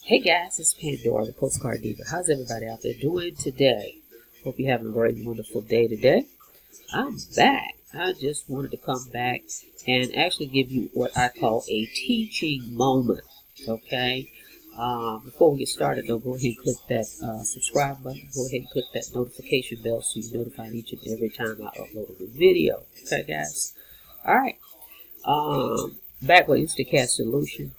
Hey guys, it's Pandora, the Postcard Diva. How's everybody out there doing today? Hope you're having a great, wonderful day today. I'm back. I just wanted to come back and actually give you what I call a teaching moment. Okay? Before we get started, though, go ahead and click that subscribe button. Go ahead and click that notification bell so you're notified each and every time I upload a new video. Okay, guys? Alright. Back with Instacast Solution.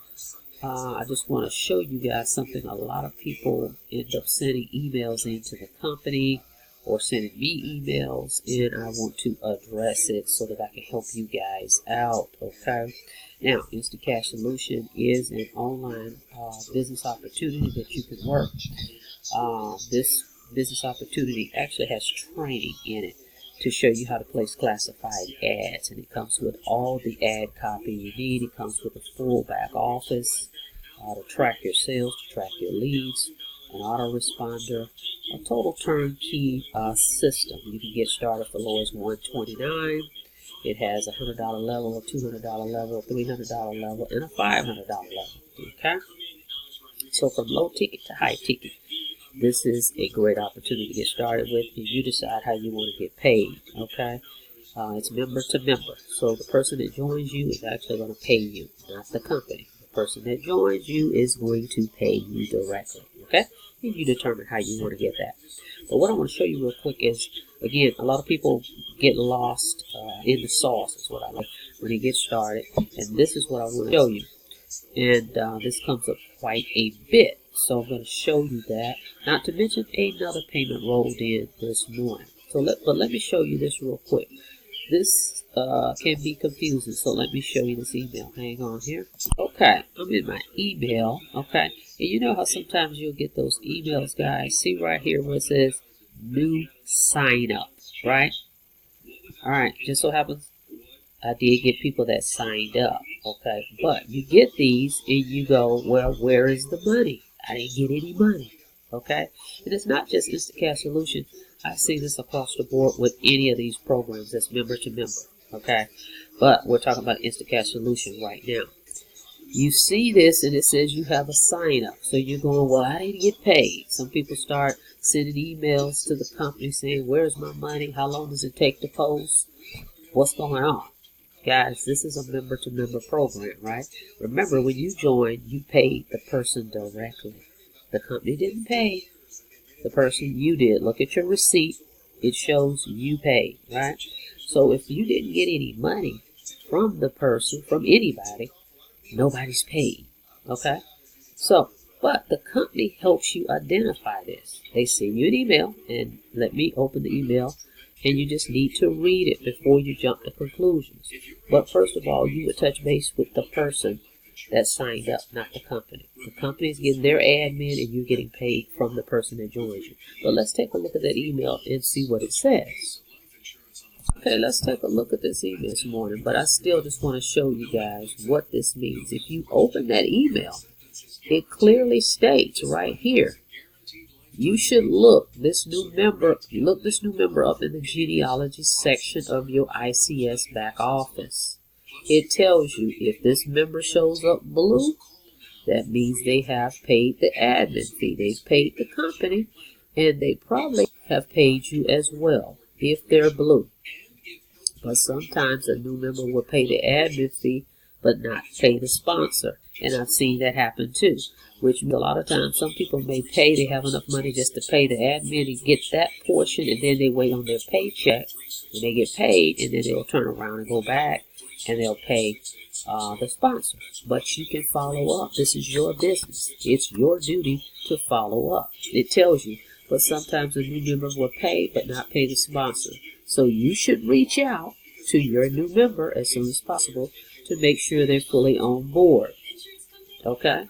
I just want to show you guys something. A lot of people end up sending emails into the company or sending me emails, and I want to address it so that I can help you guys out. Okay. Now, Instacast Solution is an online business opportunity that you can work. This business opportunity actually has training in it to show you how to place classified ads, and it comes with all the ad copy you need. It comes with a full back office to track your sales, to track your leads, an autoresponder, a total turnkey system. You can get started for low as $129. It has a $100 level, a $200 level, a $300 level, and a $500 level. Okay, so from low ticket to high ticket, this is a great opportunity to get started with, and you decide how you want to get paid. Okay, it's member to member, so the person that joins you is actually going to pay you, not the company. The person that joins you is going to pay you directly. Okay, and you determine how you want to get that. But what I want to show you real quick is, again, a lot of people get lost in the sauce, is what I like, when they get started, and this is what I want to show you. And this comes up quite a bit, so I'm going to show you that. Not to mention another payment rolled in this morning. So let me show you this real quick. This can be confusing, so let me show you this email. Hang on here. Okay, I'm in my email. Okay, and you know how sometimes you'll get those emails, guys. See right here where it says new sign up, right? All right, just so happens I did get people that signed up. Okay, but you get these and you go, well, where is the money? I didn't get any money. Okay, and it's not just Instacast Solution. I see this across the board with any of these programs that's member to member. Okay, but we're talking about Instacast Solution right now. You see this and it says you have a sign up, so you're going, well, I didn't get paid. Some people start sending emails to the company saying, where's my money? How long does it take to post? What's going on? Guys, this is a member to member program, right? Remember, when you join, you paid the person directly. The company didn't pay. The person, you did. Look at your receipt. It shows you paid, right? So if you didn't get any money from the person, from anybody, nobody's paid, okay? So, but the company helps you identify this. They send you an email, and let me open the email, and you just need to read it before you jump to conclusions. But first of all, you would touch base with the person that signed up, not the company. The company is getting their admin, and you're getting paid from the person that joins you. But let's take a look at that email and see what it says. Okay, let's take a look at this email this morning, but I still just want to show you guys what this means. If you open that email, it clearly states right here, you should look this new member up in the genealogy section of your ICS back office. It tells you if this member shows up blue, that means they have paid the admin fee. They've paid the company, and they probably have paid you as well if they're blue. But sometimes a new member will pay the admin fee but not pay the sponsor. And I've seen that happen too. Which a lot of times some people may pay, they have enough money just to pay the admin and get that portion, and then they wait on their paycheck when they get paid, and then they'll turn around and go back and they'll pay the sponsor. But you can follow up. This is your business. It's your duty to follow up. It tells you. But sometimes a new member will pay but not pay the sponsor. So you should reach out to your new member as soon as possible to make sure they're fully on board. Okay?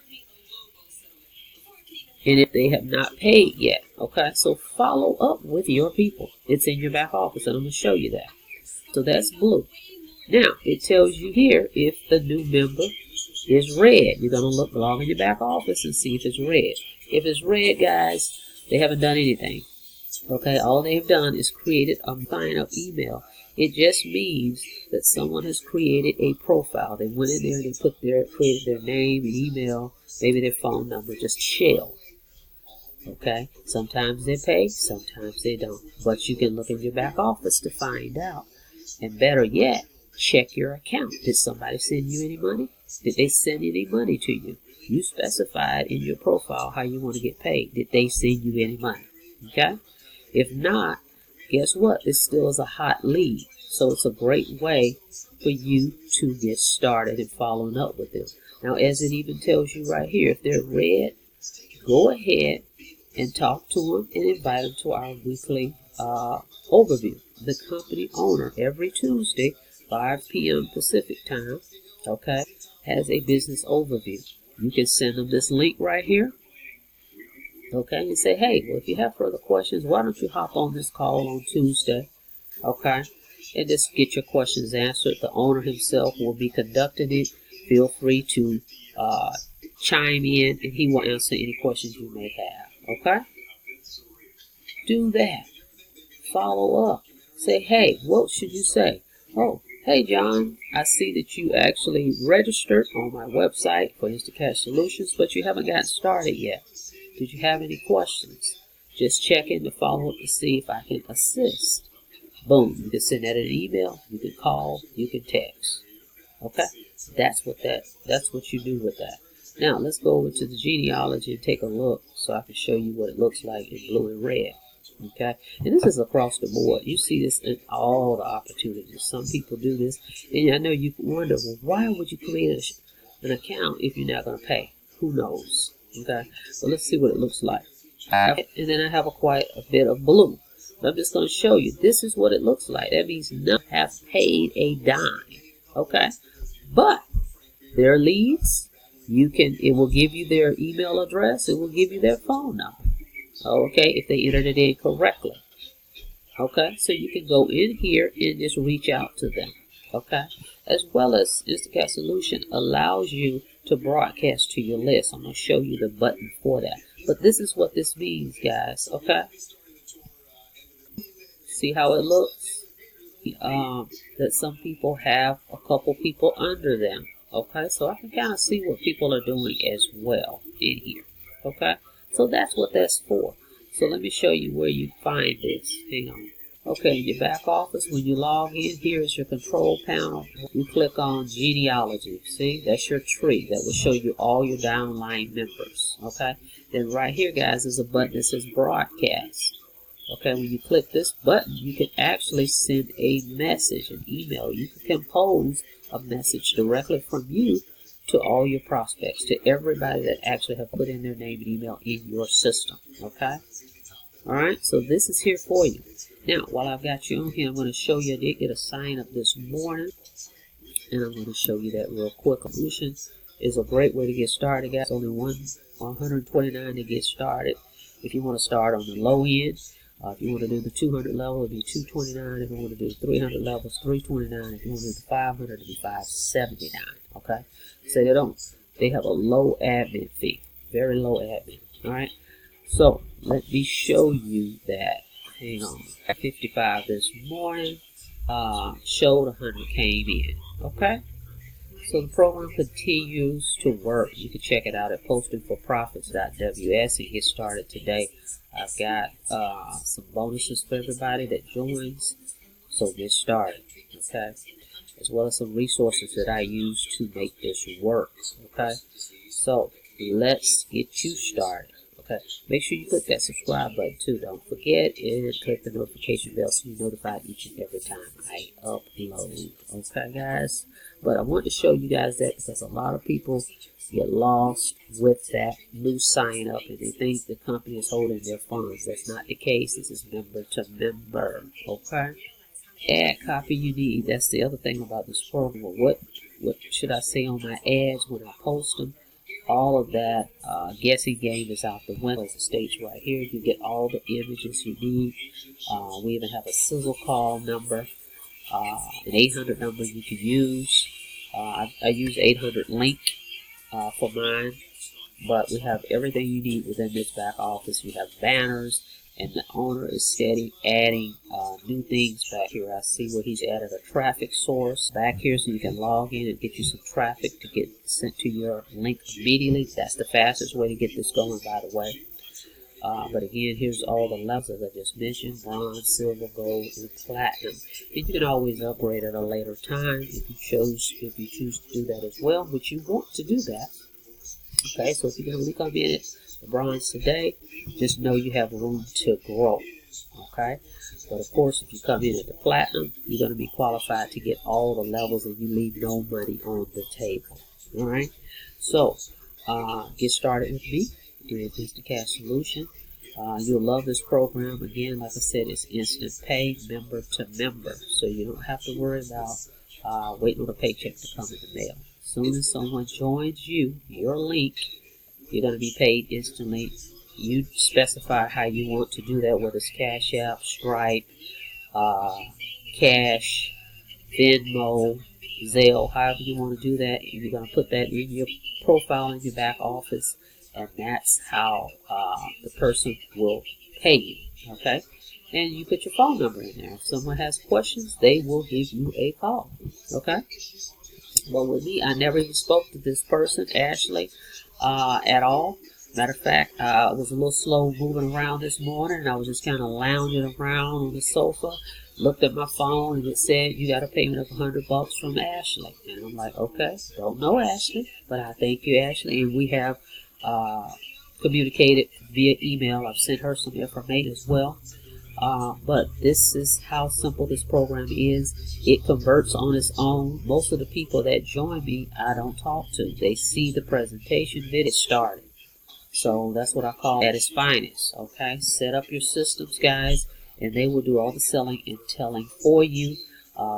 And if they have not paid yet, okay? So follow up with your people. It's in your back office, and I'm going to show you that. So that's blue. Now, it tells you here if the new member is red. You're going to log in your back office and see if it's red. If it's red, guys, they haven't done anything. Okay, all they've done is created a sign-up email, It just means that someone has created a profile. They went in there and they created their name and email, maybe their phone number, just shell. Okay? Sometimes they pay, sometimes they don't. But you can look in your back office to find out. And better yet, check your account. Did somebody send you any money? Did they send any money to you? You specified in your profile how you want to get paid. Did they send you any money? Okay? If not, guess what? This still is a hot lead. So it's a great way for you to get started and following up with them. Now, as it even tells you right here, if they're red, go ahead and talk to them and invite them to our weekly overview. The company owner, every Tuesday, 5 p.m. Pacific time, okay, has a business overview. You can send them this link right here, okay, and say, hey, well, if you have further questions, why don't you hop on this call on Tuesday, okay, and just get your questions answered. The owner himself will be conducting it. Feel free to chime in, and he will answer any questions you may have, okay? Do that. Follow up. Say, hey, what should you say? Oh, hey, John, I see that you actually registered on my website for Instacash Solutions, but you haven't gotten started yet. Did you have any questions? Just check in to follow up to see if I can assist. Boom. You can send that in an email. You can call. You can text. Okay? That's what you do with that. Now, let's go over to the genealogy and take a look so I can show you what it looks like in blue and red. Okay? And this is across the board. You see this in all the opportunities. Some people do this. And I know you wonder, well, why would you create an account if you're not going to pay? Who knows? Okay? So let's see what it looks like. And then I have quite a bit of blue. I'm just going to show you. This is what it looks like. That means none have paid a dime. Okay? But their leads, it will give you their email address. It will give you their phone number. Okay? If they entered it in correctly. Okay? So you can go in here and just reach out to them. Okay? As well as Instacast Solution allows you to broadcast to your list. I'm going to show you the button for that. But this is what this means, guys. Okay? See how it looks? That some people have a couple people under them. Okay, so I can kind of see what people are doing as well in here. Okay, so that's what that's for. So let me show you where you find this. Hang on. Okay, in your back office, when you log in, here is your control panel. You click on genealogy. See, that's your tree. That will show you all your downline members. Okay, then right here, guys, is a button that says broadcast. Okay, when you click this button, you can actually send a message, an email. You can compose a message directly from you to all your prospects, to everybody that actually have put in their name and email in your system. Okay? All right, so this is here for you. Now, while I've got you on here, I'm going to show you. I did get a sign up this morning, and I'm going to show you that real quick. Solution is a great way to get started, guys. Only $129 to get started. If you want to start on the low end, if you want to do the 200 level, it'll be $229. If you want to do the 300 levels, $329. If you want to do the 500, it'll be $579. Okay, so they have a low admin fee, very low admin. All right, so let me show you that. Hang on, 55 this morning. Showed 100 came in. Okay. So the program continues to work. You can check it out at postingforprofits.ws and get started today. I've got some bonuses for everybody that joins. So get started, okay? As well as some resources that I use to make this work, okay? So let's get you started, okay? Make sure you click that subscribe button too. Don't forget, and click the notification bell so you're notified each and every time I upload, okay, guys? But I want to show you guys that because a lot of people get lost with that new sign up and they think the company is holding their funds. That's not the case. This is member to member. Okay? Ad copy you need. That's the other thing about this program. What should I say on my ads when I post them? All of that guessing game is out the window. As it states right here, you get all the images you need. We even have a sizzle call number. An 800 number you can use. I use 800 link for mine. but we have everything you need within this back office. We have banners, and the owner is steady adding new things back here. I see where he's added a traffic source back here, so you can log in and get you some traffic to get sent to your link immediately. That's the fastest way to get this going, by the way. But again, here's all the levels as I just mentioned: bronze, silver, gold, and platinum. And you can always upgrade at a later time if you choose to do that as well, which you want to do that. Okay, so if you can only come in at the bronze today, just know you have room to grow. Okay, but of course, if you come in at the platinum, you're going to be qualified to get all the levels, and you leave no money on the table. All right, so get started with me in Instacash Solution. You'll love this program. Again, like I said, it's instant pay, member to member, so you don't have to worry about waiting on a paycheck to come in the mail. As soon as someone joins your link, you're going to be paid instantly. You specify how you want to do that, whether it's Cash App, Stripe, Cash, Venmo, Zelle, however you want to do that. You're going to put that in your profile in your back office, and that's how the person will pay you. Okay? And you put your phone number in there. If someone has questions, they will give you a call. Okay? Well, with me, I never even spoke to this person, Ashley, at all. Matter of fact, I was a little slow moving around this morning, and I was just kind of lounging around on the sofa. Looked at my phone, and it said, you got a payment of $100 from Ashley. And I'm like, okay, don't know Ashley, but I thank you, Ashley. And we have communicated via email. I've sent her some information as well. But this is how simple this program is. It converts on its own. Most of the people that join me, I don't talk to. They see the presentation video started. So that's what I call at its finest. Okay, set up your systems, guys, and they will do all the selling and telling for you.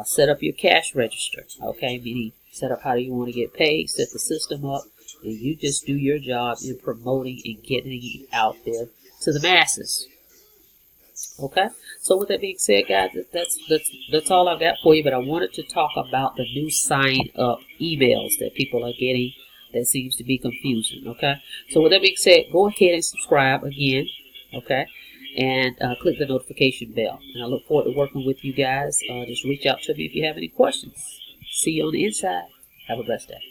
Set up your cash register. Okay, meaning set up how you want to get paid. Set the system up, and you just do your job in promoting and getting it out there to the masses. Okay, so with that being said, guys, that's all I've got for you. But I wanted to talk about the new sign up emails that people are getting. That seems to be confusing. Okay, so with that being said, go ahead and subscribe again. Okay, and click the notification bell. And I look forward to working with you guys. Just reach out to me if you have any questions. See you on the inside. Have a blessed day.